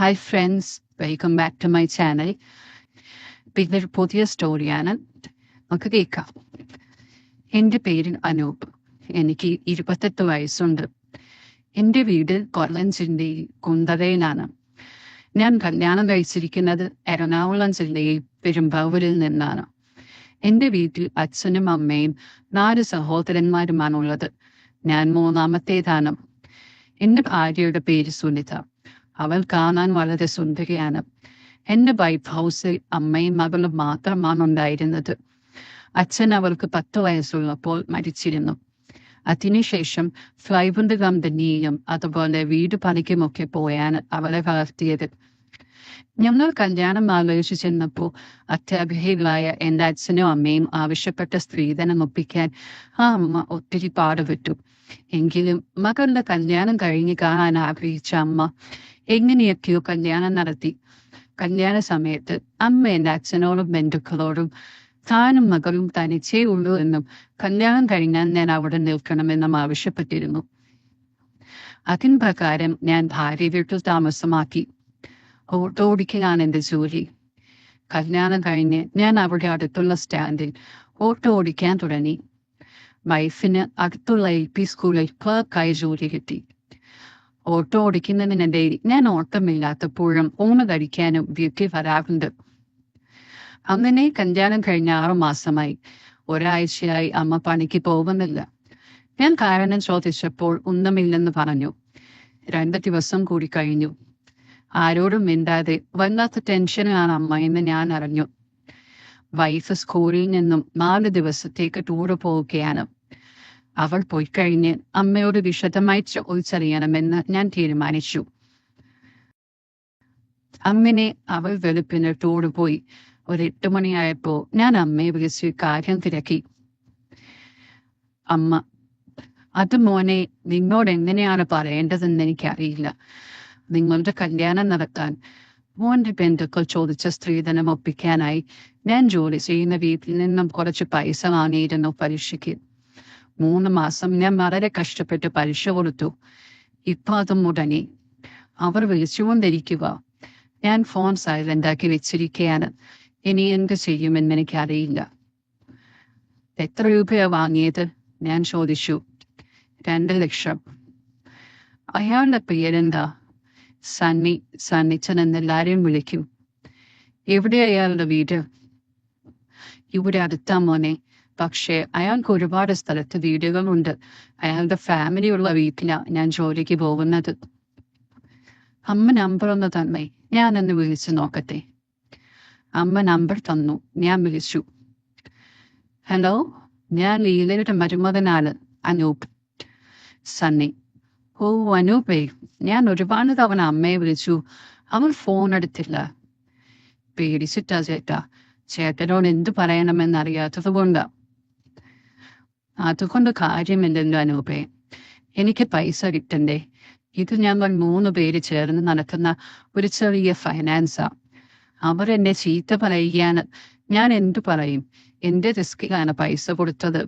Hi friends, welcome back to my channel. ഇതൊരു പുതിയ സ്റ്റോറിയാണ്, നമുക്ക് കേൾക്കാം. എൻ്റെ പേര് അനൂപ്. എനിക്ക് 28 വയസ്സുണ്ട്. എൻ്റെ വീട് കൊല്ലം കുന്തറയിലാണ്. ഞാൻ കല്യാണം കഴിച്ചിരിക്കുന്നത് എറണാകുളം ജില്ലയിൽ പെരുമ്പാവൂരിൽ നിന്നാണ്. എൻ്റെ വീട്ടിൽ അച്ഛനും അമ്മയും 4 സഹോദരന്മാരുമാണുള്ളത്. ഞാൻ 3ാമത്തേതാണ്. എൻ്റെ ഭാര്യയുടെ പേര് സുനിത. അവൾ കാണാൻ വളരെ സുന്ദരിയാണ്. എൻ്റെ വൈഫ് ഹൗസിൽ അമ്മയും മകളും മാത്രമാണ് ഉണ്ടായിരുന്നത്. അച്ഛൻ അവൾക്ക് 10 വയസ്സുള്ളപ്പോൾ മരിച്ചിരുന്നു. അതിനുശേഷം ഫ്ലൈവുഡ് കമ്പനിയും അതുപോലെ വീട് പണിക്കുമൊക്കെ പോയാണ് അവളെ വളർത്തിയത്. ഞങ്ങൾ കല്യാണം ആലോചിച്ച് ചെന്നപ്പോൾ അത്യാഗ്രഹികളായ എൻ്റെ അച്ഛനും അമ്മയും ആവശ്യപ്പെട്ട സ്ത്രീധനം ഒപ്പിക്കാൻ ആ അമ്മ ഒത്തിരി പാടുപെട്ടു. എങ്കിലും മകളുടെ കല്യാണം കഴിഞ്ഞ് കാണാൻ ആഗ്രഹിച്ച അമ്മ എങ്ങനെയൊക്കെയോ കല്യാണം നടത്തി. കല്യാണ സമയത്ത് അമ്മ എൻ്റെ അച്ഛനോടും ബന്ധുക്കളോടും താനും മകളും തനിച്ചേ ഉള്ളൂ എന്നും കല്യാണം കഴിഞ്ഞാൽ ഞാൻ അവിടെ നിൽക്കണമെന്നും ആവശ്യപ്പെട്ടിരുന്നു. അതിന് പ്രകാരം ഞാൻ ഭാര്യ വീട്ടിൽ താമസമാക്കി. ഓട്ടോ ഓടിക്കലാണ് എൻ്റെ ജോലി. കല്യാണം കഴിഞ്ഞ് ഞാൻ അവിടെ അടുത്തുള്ള സ്റ്റാൻഡിൽ ഓട്ടോ ഓടിക്കാൻ തുടങ്ങി. വൈഫിന് അടുത്തുള്ള LP സ്കൂളിൽ ക്ലർക്കായി ജോലി കിട്ടി. ഓട്ടോ ഓടിക്കുന്നതിനിടയിൽ ഞാൻ ഓട്ടമില്ലാത്തപ്പോഴും ഊണ് കഴിക്കാനും വീട്ടിൽ വരാറുണ്ട്. അങ്ങനെ കല്യാണം കഴിഞ്ഞ 6 മാസമായി. ഒരാഴ്ചയായി അമ്മ പണിക്ക് പോകുന്നില്ല. ഞാൻ കാരണം ചോദിച്ചപ്പോൾ ഒന്നുമില്ലെന്ന് പറഞ്ഞു. 2 ദിവസം കൂടി കഴിഞ്ഞു. ആരോടും മിണ്ടാതെ വല്ലാത്ത ടെൻഷനാണ് അമ്മ എന്ന് ഞാൻ അറിഞ്ഞു. വൈഫ് സ്കൂളിൽ നിന്നും 4 ദിവസത്തേക്ക് ടൂറ് പോവുകയാണ്. അവൾ പോയി കഴിഞ്ഞ് അമ്മയോട് വിശദമായി ചോദിച്ചറിയണമെന്ന് ഞാൻ തീരുമാനിച്ചു. അങ്ങനെ അവൾ വെളുപ്പിന് ടൂറ് പോയി. ഒരു 8 മണിയായപ്പോൾ ഞാൻ അമ്മയെ വിളിച്ച് കാര്യം തിരക്കി. അമ്മ: അത് മോനെ, നിന്നോട് എങ്ങനെയാണ് പറയേണ്ടതെന്ന് എനിക്കറിയില്ല. നിങ്ങളുടെ കല്യാണം നടത്താൻ മോന്റെ ബന്ധുക്കൾ ചോദിച്ച സ്ത്രീധനം ഒപ്പിക്കാനായി ഞാൻ ജോലി ചെയ്യുന്ന വീട്ടിൽ നിന്നും കുറച്ച് പൈസ വാങ്ങിയിരുന്നു പരീക്ഷയ്ക്ക്. 3 മാസം ഞാൻ വളരെ കഷ്ടപ്പെട്ട് പരീക്ഷ കൊടുത്തു. ഇപ്പൊ അത് മുടങ്ങി. അവർ വിളിച്ചുകൊണ്ടിരിക്കുക. ഞാൻ ഫോൺ സൈലന്റാക്കി വെച്ചിരിക്കുകയാണ്. ഇനി എന്ത് ചെയ്യുമെന്ന് എനിക്കറിയില്ല. എത്ര രൂപയാ വാങ്ങിയത്? ഞാൻ ചോദിച്ചു. 2 ലക്ഷം. അയാളുടെ പേരെന്താ? സണ്ണിച്ചൻ എന്നെല്ലാരെയും വിളിക്കും. എവിടെ അയാളുടെ വീട്? ഇവിടെ അടുത്താ മോനെ. പക്ഷേ അയാൾക്ക് ഒരുപാട് സ്ഥലത്ത് വീടുകളുണ്ട്. അയാളുടെ ഫാമിലി ഉള്ള വീട്ടിലാ ഞാൻ ജോലിക്ക് പോകുന്നത്. അമ്മ നമ്പർ ഒന്ന് തന്നേ, ഞാനൊന്ന് വിളിച്ചു നോക്കട്ടെ. അമ്മ നമ്പർ തന്നു. ഞാൻ വിളിച്ചു. ഹലോ, ഞാൻ ലീലയുടെ മരുമകനാണ്, അനൂപ്. സണ്ണി: ഓ അനൂപേ, ഞാൻ ഒരുപാട് തവണ അമ്മയെ വിളിച്ചു. അവൾ ഫോൺ എടുത്തില്ല. പേടിച്ചിട്ടാ ചേട്ടാ. ചേട്ടനോട് എന്തു പറയണമെന്നറിയാത്തത് കൊണ്ടാ. അതുകൊണ്ട് കാര്യമില്ലല്ലോ അനൂപേ. എനിക്ക് പൈസ കിട്ടണ്ടേ? ഇത് ഞങ്ങൾ 3 പേര് ചേർന്ന് നടക്കുന്ന ഒരു ചെറിയ ഫൈനാൻസാ. അവർ എന്നെ ചീത്ത പറയുകയാണ്. ഞാൻ എന്തു പറയും? എന്റെ റിസ്കിലാണ് പൈസ കൊടുത്തത്.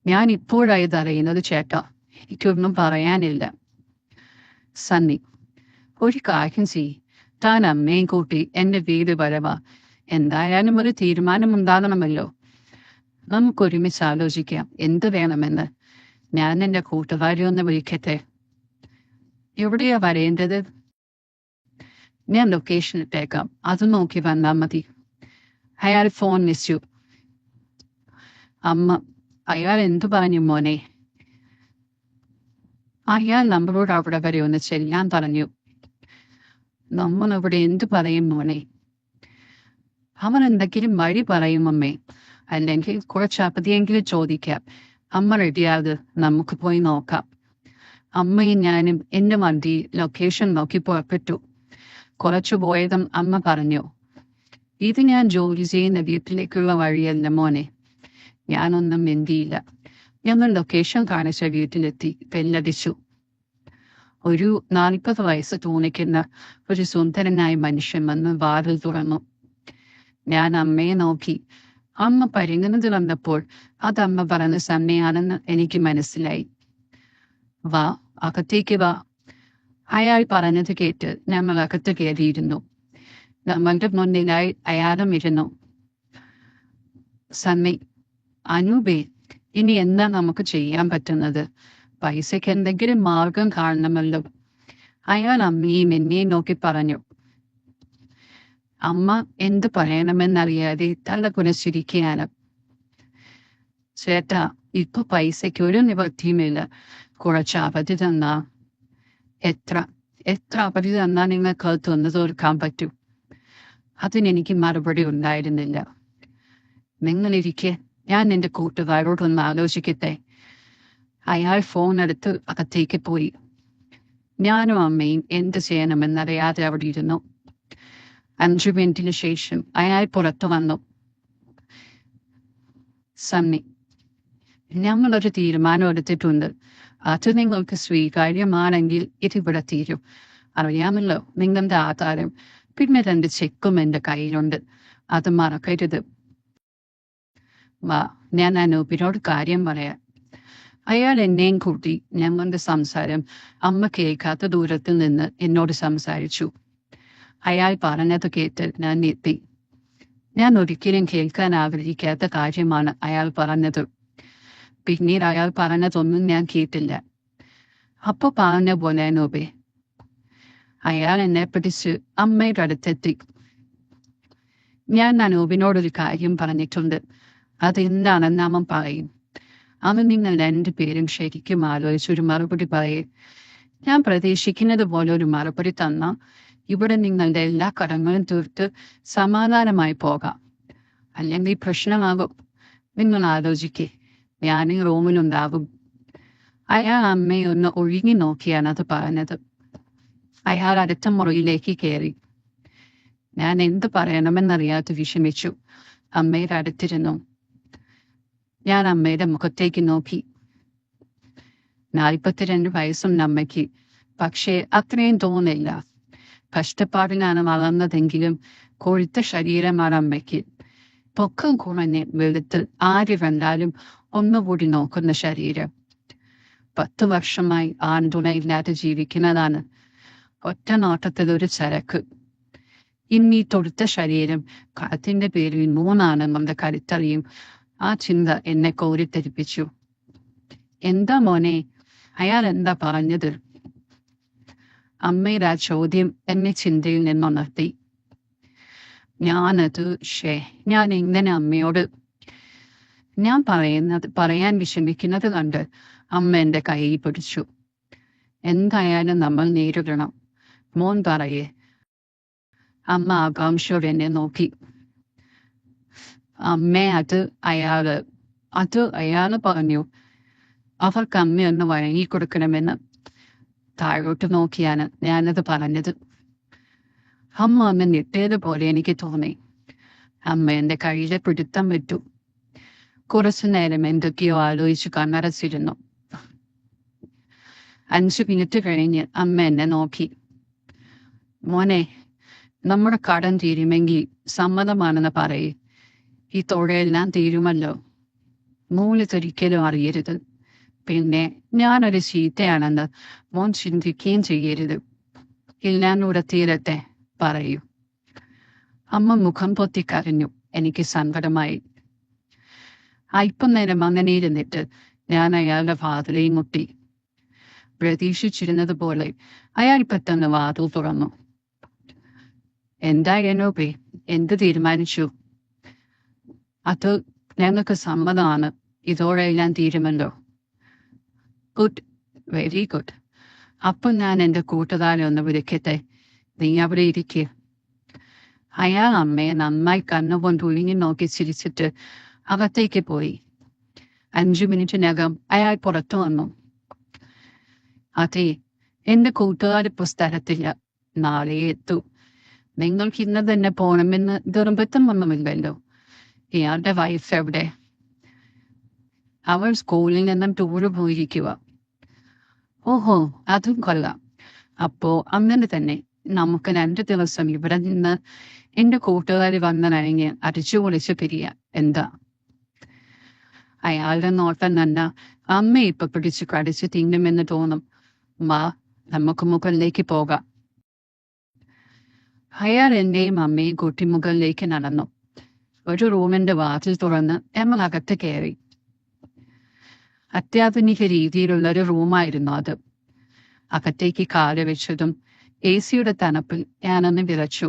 ഞാൻ ഇപ്പോഴായത് അറിയുന്നത് ചേട്ടാ. എനിക്കൊന്നും പറയാനില്ല. സണ്ണി: ഒരു കാര്യം ചെയ്യ്. താൻ അമ്മയും കൂട്ടി എന്റെ വീട് വരവാ. എന്തായാലും ഒരു തീരുമാനമുണ്ടാകണമല്ലോ. നമുക്കൊരുമിച്ച് ആലോചിക്കാം എന്ത് വേണമെന്ന്. ഞാൻ എൻ്റെ കൂട്ടുകാരി ഒന്ന് വിളിക്കട്ടെ. എവിടെയാ വരേണ്ടത്? ഞാൻ ലൊക്കേഷൻ ഇട്ടേക്കാം, അത് നോക്കി വന്നാൽ മതി. അയാൾ ഫോൺ വെച്ചു. അമ്മ: അയാൾ എന്തു പറഞ്ഞു മോനെ? അയാൾ നമ്മളോട് അവിടെ വരെ ഒന്ന് ചെല്ലാൻ പറഞ്ഞു. നമ്മൾ അവിടെ എന്തു പറയും മോനെ? അവൻ എന്തെങ്കിലും വഴി പറയും അമ്മേ. അല്ലെങ്കിൽ കുറച്ച് അവധിയെങ്കിലും ചോദിക്കാം. അമ്മ റെഡിയാത്, നമുക്ക് പോയി നോക്കാം. അമ്മയും ഞാനും എൻ്റെ വണ്ടി ലൊക്കേഷൻ നോക്കി പുറപ്പെട്ടു. കുറച്ചു പോയതും അമ്മ പറഞ്ഞു: ഇത് ഞാൻ ജോലി ചെയ്യുന്ന വീട്ടിലേക്കുള്ള വഴിയല്ല മോനെ. ഞാനൊന്നും മിണ്ടിയില്ല. ഞങ്ങൾ ലൊക്കേഷൻ കാണിച്ച വീട്ടിലെത്തി. ബെല്ലടിച്ചു. ഒരു 40 വയസ്സ് തോന്നിക്കുന്ന ഒരു സുന്ദരനായ മനുഷ്യൻ വന്ന് വാതിൽ തുറന്നു. ഞാൻ അമ്മയെ നോക്കി. അമ്മ പരിങ്ങുന്നത് കണ്ടപ്പോൾ അതമ്മ പറഞ്ഞ സണ്ണയാണെന്ന് എനിക്ക് മനസ്സിലായി. വാ, അകത്തേക്ക് വാ. അയാൾ പറഞ്ഞത് കേട്ട് ഞങ്ങൾ അകത്ത് കയറിയിരുന്നു. നമ്മളുടെ മുന്നിലായി അയാളും ഇരുന്നു. സണ്ണി, അനൂപേ, ഇനി എന്താ നമുക്ക് ചെയ്യാൻ പറ്റുന്നത്? പൈസയ്ക്ക് എന്തെങ്കിലും മാർഗം കാണണമല്ലോ. അയാൾ അമ്മയും എന്നെയും നോക്കി പറഞ്ഞു. അമ്മ എന്ത് പറയണമെന്നറിയാതെ തല കുനിച്ചിരിക്കുകയാണ്. ചേട്ടാ, ഇപ്പൊ പൈസയ്ക്ക് ഒരു നിവൃത്തിയുമില്ല. കുറച്ച് അവധി തന്നാ. എത്ര അവധി തന്നാ നിങ്ങൾക്ക് തുറന്നു തീർക്കാൻ പറ്റും? അതിനെനിക്ക് മറുപടി ഉണ്ടായിരുന്നില്ല. നിങ്ങളിരിക്കെ, ഞാൻ എന്റെ കൂട്ടുകാരോടൊന്ന് ആലോചിക്കട്ടെ. അയാൾ ഫോൺ എടുത്ത് അകത്തേക്ക് പോയി. ഞാനും അമ്മയും എന്ത് ചെയ്യണമെന്നറിയാതെ അവിടെ ഇരുന്നു. 5 മിനിറ്റിന് ശേഷം അയാൾ പുറത്തു വന്നു. സണ്ണി, ഞങ്ങളൊരു തീരുമാനം എടുത്തിട്ടുണ്ട്. അത് നിങ്ങൾക്ക് സ്വീകാര്യമാണെങ്കിൽ ഇതിവിടെ തീരും. അറിയാമല്ലോ നിങ്ങളുടെ ആധാരം, പിന്നെ 2 ചെക്കും എൻ്റെ കയ്യിലുണ്ട്. അത് മറക്കരുത്. വാ, ഞാൻ അനൂപിനോട് കാര്യം പറയാം. അയാൾ എന്നെയും കൂട്ടി ഞങ്ങളുടെ സംസാരം അമ്മ കേൾക്കാത്ത ദൂരത്തിൽ നിന്ന് എന്നോട് സംസാരിച്ചു. അയാൾ പറഞ്ഞത് കേട്ട് ഞാൻ എത്തി. ഞാൻ ഒരിക്കലും കേൾക്കാൻ ആഗ്രഹിക്കാത്ത കാര്യമാണ് അയാൾ പറഞ്ഞത്. പിന്നീട് അയാൾ പറഞ്ഞതൊന്നും ഞാൻ കേട്ടില്ല. അപ്പൊ പറഞ്ഞ പോലെ അനൂപേ, അയാൾ എന്നെ പിടിച്ച് അമ്മയുടെ അടുത്തെത്തി. ഞാൻ അനൂപിനോടൊരു കാര്യം പറഞ്ഞിട്ടുണ്ട്. അതെന്താണെന്ന് അവൻ പറയും. അവൻ നിങ്ങൾ 2 പേരും ശരിക്കും ആലോചിച്ചൊരു മറുപടി പറയേ. ഞാൻ പ്രതീക്ഷിക്കുന്നത് പോലെ ഒരു മറുപടി തന്ന ഇവിടെ നിങ്ങളുടെ എല്ലാ കടങ്ങളും തീർത്ത് സമാധാനമായി പോകാം. അല്ലെങ്കിൽ പ്രശ്നമാകും. നിങ്ങൾ ആലോചിക്കേ. ഞാൻ ഈ റൂമിലുണ്ടാകും. അയാൾ അമ്മയെ ഒന്ന് ഒഴുകി നോക്കിയാണ് അത് പറഞ്ഞത്. അയാൾ അടുത്ത മുറിയിലേക്ക് കയറി. ഞാൻ എന്ത് പറയണമെന്നറിയാതെ വിഷമിച്ചു അമ്മയുടെ അടുത്തിരുന്നു. ഞാൻ അമ്മയുടെ മുഖത്തേക്ക് നോക്കി. 42 വയസ്സുണ്ട് അമ്മയ്ക്ക്. പക്ഷേ അത്രയും തോന്നില്ല. കഷ്ടപ്പാടിനാണ് വളർന്നതെങ്കിലും കൊഴുത്ത ശരീരമാണ് അമ്മയ്ക്ക്. പൊക്കം കുറഞ്ഞ് വെളുത്ത് ആര് കണ്ടാലും ഒന്നുകൂടി നോക്കുന്ന ശരീരം. 10 വർഷമായി ആൺതുണയില്ലാതെ ജീവിക്കുന്നതാണ്. ഒറ്റ നോട്ടത്തിൽ ഒരു ചരക്ക്. ഇന്നീ തൊടുത്ത ശരീരം കടത്തിന്റെ പേരിൽ 3 നമ്മുടെ കരുത്തറിയും. ആ ചിന്ത എന്നെ കോരിത്തെരിപ്പിച്ചു. എന്താ മോനെ, അയാൾ എന്താ പറഞ്ഞത്? അമ്മയുടെ ആ ചോദ്യം എന്നെ ചിന്തയിൽ നിന്നുണർത്തി. ഞാൻ എങ്ങനെ അമ്മയോട്? ഞാൻ പറയാൻ വിഷമിക്കുന്നത് കണ്ട് അമ്മ എൻ്റെ കൈ പിടിച്ചു. എന്തായാലും നമ്മൾ നേരിടണം. മോൻ പറയേ. അമ്മ ആകാംക്ഷയോടെ എന്നെ നോക്കി. അമ്മേ, അത് അയാള് പറഞ്ഞു. അവർക്ക് അമ്മയൊന്ന് വഴങ്ങിക്കൊടുക്കണമെന്ന്. താഴോട്ട് നോക്കിയാണ് ഞാനത് പറഞ്ഞത്. അമ്മ ഒന്ന് ഞെട്ടിയതുപോലെ എനിക്ക് തോന്നി. അമ്മ എൻ്റെ കയ്യിലെ പിടുത്തം വിട്ടു. കുറച്ചു നേരം എന്തൊക്കെയോ ആലോചിച്ച് കണ്ണടച്ചിരുന്നു. 5 മിനിറ്റ് കഴിഞ്ഞ് അമ്മ എന്നെ നോക്കി. മോനെ, നമ്മുടെ കടം തീരുമെങ്കിൽ സമ്മതമാണെന്ന് പറയേ. ഈ തുഴയെല്ലാം തീരുമല്ലോ. മൂലതൊരിക്കലും അറിയരുത്. പിന്നെ ഞാനൊരു ചീത്തയാണെന്ന് മോൻ ചിന്തിക്കുകയും ചെയ്യരുത്. ഇല്ലാന്നൂടെ തീരട്ടെ പറയൂ. അമ്മ മുഖം പൊത്തിക്കരഞ്ഞു. എനിക്ക് സങ്കടമായി. അല്പം നേരം അങ്ങനെ ഇരുന്നിട്ട് ഞാൻ അയാളുടെ വാതിലേയും മുട്ടി. പ്രതീക്ഷിച്ചിരുന്നത് പോലെ അയാൾ പെട്ടെന്ന് വാതിൽ തുറന്നു. എന്തായാലും എന്ത് തീരുമാനിച്ചു? അത് ഞങ്ങൾക്ക് സമ്മതമാണ്. ഇതോടെല്ലാം തീരുമല്ലോ. Good, very good. അപ്പൊ ഞാൻ എൻ്റെ കൂട്ടുകാരെ ഒന്ന് വിളിക്കട്ടെ. നീ അവിടെ ഇരിക്കുക. അയാൾ അമ്മയെ നന്നായി കണ്ണുകൊണ്ട് ഒഴിഞ്ഞു നോക്കി ചിരിച്ചിട്ട് അകത്തേക്ക് പോയി. 5 മിനിറ്റിനകം അയാൾ പുറത്തു വന്നു. അതെ, എന്റെ കൂട്ടുകാരിപ്പോ സ്ഥലത്തില്ല. നാളെ എത്തൂ. നിങ്ങൾക്ക് ഇന്ന് തന്നെ പോണമെന്ന് നിർബന്ധമൊന്നുമില്ലല്ലോ. ഇയാളുടെ വൈഫ് എവിടെ? അവൾ സ്കൂളിൽ നിന്നും ടൂറ് പോയിരിക്കുക. ഓഹോ, അതും കൊള്ളാം. അപ്പോ അങ്ങനെ തന്നെ നമുക്ക് 2 ദിവസം ഇവിടെ നിന്ന് എന്റെ കൂട്ടുകാരി വന്നറിഞ്ഞ് അടിച്ചു പൊളിച്ച് പിരിയാം. എന്താ? അയാളുടെ നോട്ടം തന്നെ അമ്മ ഇപ്പൊ പിടിച്ചു കടിച്ച് തിന്നുമെന്ന് തോന്നും. നമുക്ക് മുകളിലേക്ക് പോകാം. അയാൾ എന്നെയും അമ്മയും കൂട്ടി മുകളിലേക്ക് നടന്നു. ഒരു റൂമിന്റെ വാതിൽ തുറന്ന് നമ്മൾ അകത്ത് കയറി. അത്യാധുനിക രീതിയിലുള്ള ഒരു റൂമായിരുന്നു അത്. അകത്തേക്ക് കാല് വെച്ചതും AC-യുടെ തണുപ്പിൽ ഞാനൊന്ന് വിറച്ചു.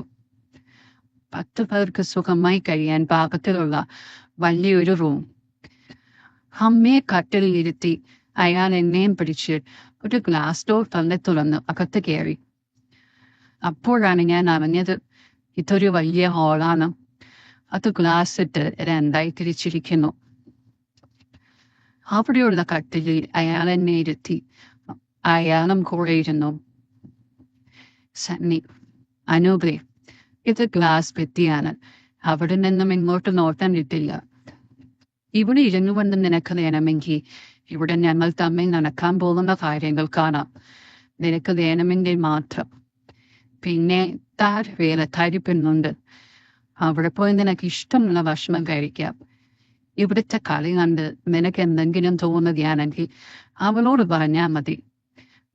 10 പേർക്ക് സുഖമായി കഴിയാൻ പാകത്തിലുള്ള വലിയൊരു റൂം. അമ്മയെ കട്ടിലിൽ ഇരുത്തി അയാൾ എന്നെയും പിടിച്ച് ഒരു ഗ്ലാസ് ഡോർ തന്നെ തുറന്ന് അകത്ത് കയറി. അപ്പോഴാണ് ഞാൻ അറിഞ്ഞത് ഇതൊരു വലിയ ഹാളാണ്. അത് ഗ്ലാസ് ഇട്ട് 2ആയി തിരിച്ചിരിക്കുന്നു. അവിടെയുള്ള കട്ടിലിൽ അയാൾ എന്നെ ഇരുത്തി. അയാളും കൂടെ ഇരുന്നു. സണ്ണി, അനൂപേ, ഇത് ഗ്ലാസ് ഭിത്തിയാണ്. അവിടെ നിന്നും ഇങ്ങോട്ട് നോട്ടം കിട്ടില്ല. ഇവിടെ ഇരുന്നു കൊണ്ട് നിനക്ക് വേണമെങ്കിൽ ഇവിടെ ഞങ്ങൾ തമ്മിൽ നടക്കാൻ പോകുന്ന കാര്യങ്ങൾ കാണാം. നിനക്ക് വേണമെങ്കിൽ മാത്രം. പിന്നെ വേറെ തരിപ്പുന്നുണ്ട്. അവിടെ പോയി നിനക്ക് ഇഷ്ടമുള്ള ഭക്ഷണം കഴിക്കാം. ഇവിടുത്തെ കളി കണ്ട് നിനക്ക് എന്തെങ്കിലും തോന്നുകയാണെങ്കിൽ അവളോട് പറഞ്ഞാൽ മതി.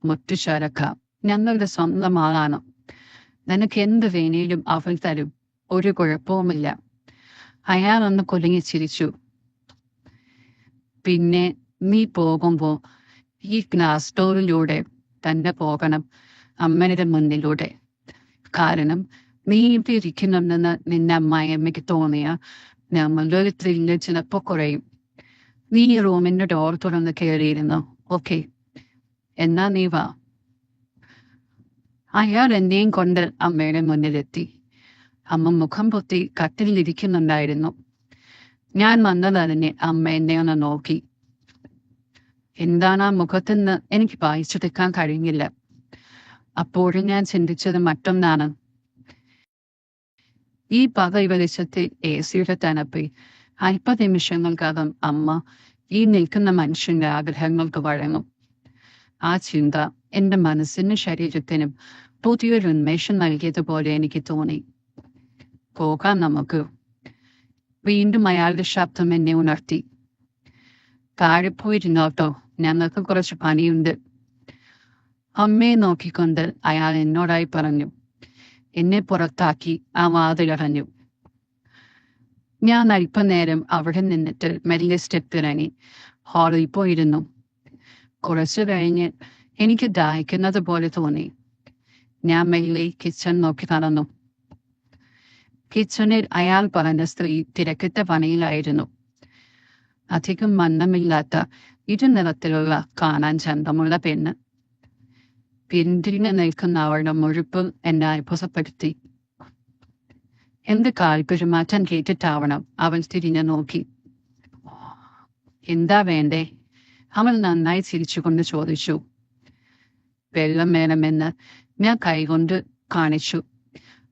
മുറ്റുചരക്കാം, ഞങ്ങളുടെ സ്വന്തം ആളാണ്. നിനക്ക് എന്ത് വേണേലും അവൾ തരും, ഒരു കുഴപ്പവുമില്ല. അയാൾ ഒന്ന് കുലുങ്ങി ചിരിച്ചു. പിന്നെ നീ പോകുമ്പോ ഈ ഗ്ലാസ് ഡോറിലൂടെ തന്നെ പോകണം, അമ്മയുടെ മുന്നിലൂടെ. കാരണം നീ ഇവിടെ ഇരിക്കുന്നുണ്ടെന്ന് നിന്റെ അമ്മായിയമ്മയ്ക്ക് തോന്നിയ നമ്മളുടെ ഒരു ത്രില്ല് ചിലപ്പോ കുറയും. നീ ഈ റൂമിന്റെ ഡോർ തുറന്ന് കയറിയിരുന്നു. ഓക്കെ, എന്നാ നീ വാ. അയാൾ എന്നെയും കൊണ്ട് അമ്മയുടെ മുന്നിലെത്തി. അമ്മ മുഖം പൊത്തി കട്ടിലിരിക്കുന്നുണ്ടായിരുന്നു. ഞാൻ വന്നതറിഞ്ഞ് അമ്മ എന്നെ ഒന്ന് നോക്കി. എന്താണ് ആ മുഖത്തെന്ന് എനിക്ക് വായിച്ചെടുക്കാൻ കഴിഞ്ഞില്ല. അപ്പോഴും ഞാൻ ചിന്തിച്ചത് മറ്റൊന്നാണ്. ഈ വെളിച്ചത്തിൽ AC-യുടെ തണുപ്പിൽ അല്പനിമിഷങ്ങൾക്കകം അമ്മ ഈ നിൽക്കുന്ന മനുഷ്യന്റെ ആഗ്രഹങ്ങൾക്ക് വഴങ്ങും. ആ ചിന്ത എന്റെ മനസ്സിനും ശരീരത്തിനും പുതിയൊരു ഉന്മേഷം നൽകിയതുപോലെ എനിക്ക് തോന്നി. പോകാം നമുക്ക്. വീണ്ടും അയാളുടെ ശബ്ദം എന്നെ ഉണർത്തി. താഴെ പോയിരുന്നോട്ടോ, ഞങ്ങൾക്ക് കുറച്ച് പണിയുണ്ട്. അമ്മയെ നോക്കിക്കൊണ്ട് അയാൾ എന്നോടായി പറഞ്ഞു. എന്നെ പുറത്താക്കി ആ വാതിലടഞ്ഞു. ഞാൻ അല്പനേരം അവിടെ നിന്നിട്ട് മെല്ലെ സ്റ്റെപ്പ് ഇറങ്ങി ഹാളിൽ പോയിരുന്നു. കുറച്ചു കഴിഞ്ഞ് എനിക്ക് ദാഹിക്കുന്നത് പോലെ തോന്നി. ഞാൻ മെല്ലെ കിച്ചൺ നോക്കി നടന്നു. കിച്ചണിൽ അയാൾ പറഞ്ഞ സ്ത്രീ തിരക്കിട്ട പണിയിലായിരുന്നു. അധികം മണ്ണമില്ലാത്ത ഇരുനിറത്തിലുള്ള കാണാൻ ചന്തമുള്ള പെണ്ണ്. പിന്തിരിഞ്ഞ് നിൽക്കുന്ന അവളുടെ മുഴുപ്പ് എന്നെ അത്ഭുതപ്പെടുത്തി. എന്ത് കാൽപെരുമാറ്റം കേട്ടിട്ടാവണം അവൾ തിരിഞ്ഞു നോക്കി. എന്താ വേണ്ടേ? അവൾ നന്നായി ചിരിച്ചുകൊണ്ട് ചോദിച്ചു. വെള്ളം വേണമെന്ന് ഞാൻ കൈകൊണ്ട് കാണിച്ചു.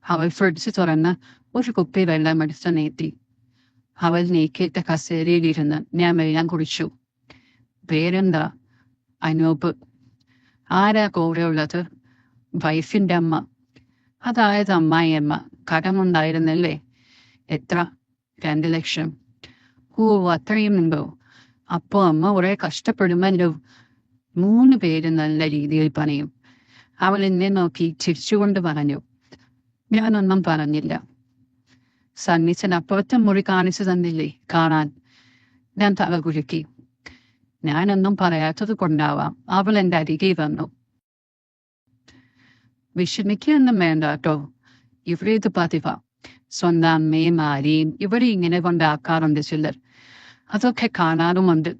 അവൾ ഫ്രിഡ്ജ് തുറന്ന് ഒരു കുപ്പി വെള്ളം എടുത്ത് നീട്ടി. അവൾ നീക്കിയിട്ട കസേരയിലിരുന്ന് ഞാൻ വെള്ളം കുടിച്ചു. പേരെന്താ? അനൂപ്. ആരാ കൂടെയുള്ളത്? വൈഫിന്റെ അമ്മ. അതായത് അമ്മായിയമ്മ. കടമുണ്ടായിരുന്നല്ലേ? എത്ര? 2 ലക്ഷം. ഓ, അത്രയും ഉണ്ടോ? അപ്പോ അമ്മ കുറെ കഷ്ടപ്പെടുമല്ലോ. 3 പേര് നല്ല രീതിയിൽ പണിയും. അവൾ എന്നെ നോക്കി ചിരിച്ചുകൊണ്ട് പറഞ്ഞു. ഞാനൊന്നും പറഞ്ഞില്ല. സണ്ണിച്ചൻ അപ്പുറത്തെ മുറി കാണിച്ചു തന്നില്ലേ കാണാൻ? ഞാൻ തല കുലുക്കി. ഞാനൊന്നും പറയാത്തത് കൊണ്ടാവാം അവൾ എൻ്റെ അരികെ വന്നു. വിഷമിക്കൊന്നും വേണ്ട കേട്ടോ, ഇവിടെ ഇത് പതിവാ. സ്വന്തം അമ്മയും ആരെയും ഇവിടെ ഇങ്ങനെ കൊണ്ടാക്കാറുണ്ട് ചിലർ. അതൊക്കെ കാണാറുമുണ്ട്.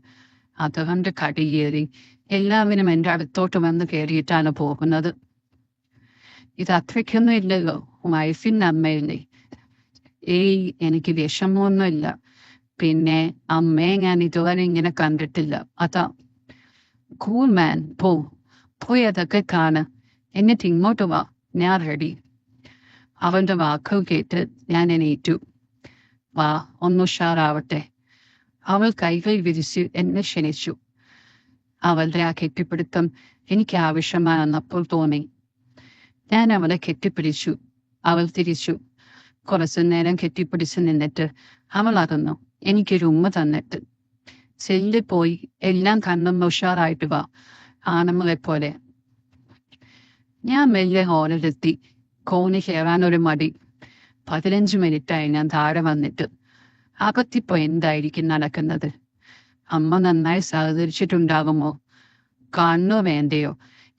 അതുകൊണ്ട് കടിയേറി എല്ലാവരും എൻ്റെ അടുത്തോട്ട് വന്ന് കയറിയിട്ടാണ് പോകുന്നത്. ഇത് അത്രയ്ക്കൊന്നും ഇല്ലല്ലോ, വൈഫിൻ്റെ അമ്മയില്ലേ? ഏയ്, എനിക്ക് വിഷമമൊന്നുമില്ല. പിന്നെ അമ്മയെ ഞാൻ ഇതുവരെ ഇങ്ങനെ കണ്ടിട്ടില്ല, അതാ. കൂൾ മാൻ, പോയി അതൊക്കെ കാണ്. എന്നിട്ട് ഇങ്ങോട്ട് വാ, ഞാൻ റെഡി. അവന്റെ വാക്കുകൾ കേട്ട് ഞാൻ എണീറ്റു. വാ, ഒന്ന് ഉഷാറാവട്ടെ. അവൾ കൈകൾ വിരിച്ച് എന്നെ ക്ഷണിച്ചു. അവളുടെ ആ കെട്ടിപ്പിടുത്തം എനിക്ക് ആവശ്യമാണെന്നപ്പോൾ തോന്നി. ഞാൻ അവളെ കെട്ടിപ്പിടിച്ചു. അവൾ തിരിച്ചു. കുറച്ചു നേരം കെട്ടിപ്പിടിച്ച് നിന്നിട്ട് അവൾ അകന്നു. എനിക്കൊരു ഉമ്മ തന്നിട്ട്, ചെല്ലിപ്പോയി എല്ലാം കണ്ണൊന്ന് ഉഷാറായിട്ട് വാ, ആണുങ്ങളെ പോലെ. ഞാൻ മെല്ലെ ഹോളിലെത്തി. കോണി കയറാനൊരു മടി. 15 മിനിറ്റായി ഞാൻ താഴെ വന്നിട്ട്. അകത്തിപ്പോ എന്തായിരിക്കും നടക്കുന്നത്? അമ്മ നന്നായി സഹകരിച്ചിട്ടുണ്ടാകുമോ? കാണണോ വേണ്ടയോ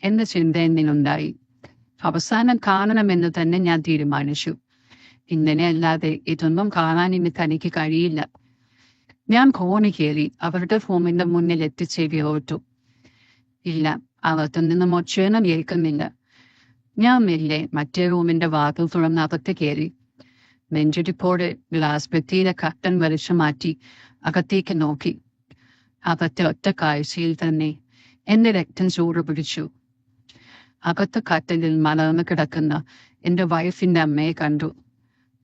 എന്ന ചിന്ത എന്നിലുണ്ടായി. അവസാനം കാണണമെന്ന് തന്നെ ഞാൻ തീരുമാനിച്ചു. ഇങ്ങനെയല്ലാതെ ഇതൊന്നും കാണാൻ ഇനി തനിക്ക് കഴിയില്ല. ഞാൻ കോണി കയറി അവരുടെ റൂമിന്റെ മുന്നിൽ എത്തിച്ചേരി ഓർത്തു. ഇല്ല, അകത്തു നിന്നും ഒച്ചയൊന്നും കേൾക്കുന്നില്ല. ഞാൻ മെല്ലെ മറ്റേ റൂമിന്റെ വാതിൽ തുറന്ന് അകത്ത് കയറി. നെഞ്ചിടിപ്പോടെ ഗ്ലാസ് ഭിത്തിയിലെ കർട്ടൻ വലിച്ചു മാറ്റി അകത്തേക്ക് നോക്കി. അകത്തെ ഒറ്റ കാഴ്ചയിൽ തന്നെ എന്റെ രക്തം ചൂട് പിടിച്ചു. അകത്ത് കട്ടലിൽ മലർന്ന് കിടക്കുന്ന എന്റെ വൈഫിന്റെ അമ്മയെ കണ്ടു.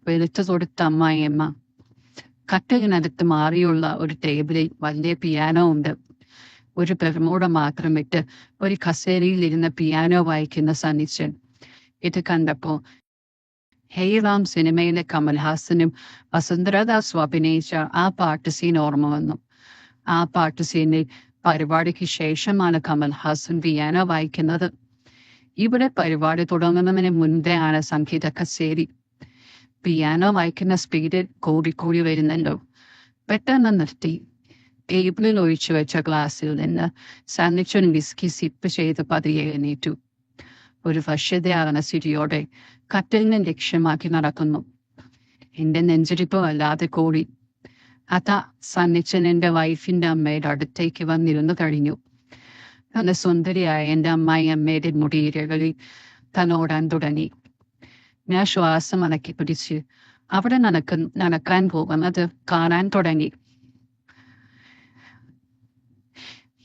വെളുത്തു തൊടുത്ത അമ്മായിയമ്മ. കട്ടലിനടുത്ത് മാറിയുള്ള ഒരു ടേബിളിൽ വലിയ പിയാനോ ഉണ്ട്. ഒരു പെർമൂട മാത്രമിട്ട് ഒരു കസേരയിൽ ഇരുന്ന പിയാനോ വായിക്കുന്ന സന്നിച്ചൻ. ഇത് കണ്ടപ്പോ ഹേറാം സിനിമയിലെ കമൽഹാസനും വസുന്ധരദാസും അഭിനയിച്ച ആ പാട്ട് സീൻ ഓർമ്മ വന്നു. ആ പാട്ട് സീനിൽ പരിപാടിക്ക് ശേഷമാണ് കമൽഹാസൻ പിയാനോ വായിക്കുന്നത്. ഇവിടെ പരിപാടി തുടങ്ങുന്നതിന് മുൻപേ ആണ് സംഗീത കച്ചേരി. പിയാനോ വായിക്കുന്ന സ്പീഡിൽ കൂടിക്കൂടി വരുന്നല്ലോ. പെട്ടെന്ന് നിർത്തി. ടേബിളിൽ ഒഴിച്ചു വെച്ച ഗ്ലാസ്സിൽ നിന്ന് സന്നിച്ചൻ വിസ്കി സിപ്പ് ചെയ്ത് പതിയെ എണീറ്റു. ഒരു വശ്യതയാകുന്ന ചിരിയോടെ കട്ടിലിനെ ലക്ഷ്യമാക്കി നടക്കുന്നു. എന്റെ നെഞ്ചിരിപ്പ് വല്ലാതെ കൂടി. അതാ സന്നിച്ചൻ എന്റെ വൈഫിന്റെ അമ്മയുടെ അടുത്തേക്ക് വന്നിരുന്നു കഴിഞ്ഞു. നല്ല സുന്ദരിയായ എന്റെ അമ്മായി അമ്മയുടെ മുടിയിരകളിൽ തന്നോടാൻ തുടങ്ങി. ഞാൻ ശ്വാസം അടക്കി പിടിച്ച് അവിടെ നടക്കാൻ പോകുന്നത് കാണാൻ തുടങ്ങി.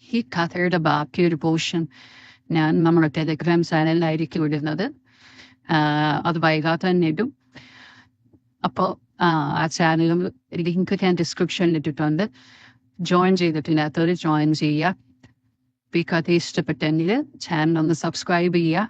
ഈ കഥയുടെ ബാക്കിയൊരു പോർഷൻ ഞാൻ നമ്മുടെ ടെലിഗ്രാം ചാനലിലായിരിക്കും ഇടുന്നത്. അത് വൈകാതെ തന്നെ ഇടും. അപ്പോൾ ആ ചാനലും ലിങ്ക് ഞാൻ ഡിസ്ക്രിപ്ഷനിൽ ഇട്ടിട്ടുണ്ട്. ജോയിൻ ചെയ്തിട്ടില്ലാത്തവർ ജോയിൻ ചെയ്യുക. ഈ കഥ ഇഷ്ടപ്പെട്ടെങ്കിൽ ചാനൽ ഒന്ന് സബ്സ്ക്രൈബ് ചെയ്യുക.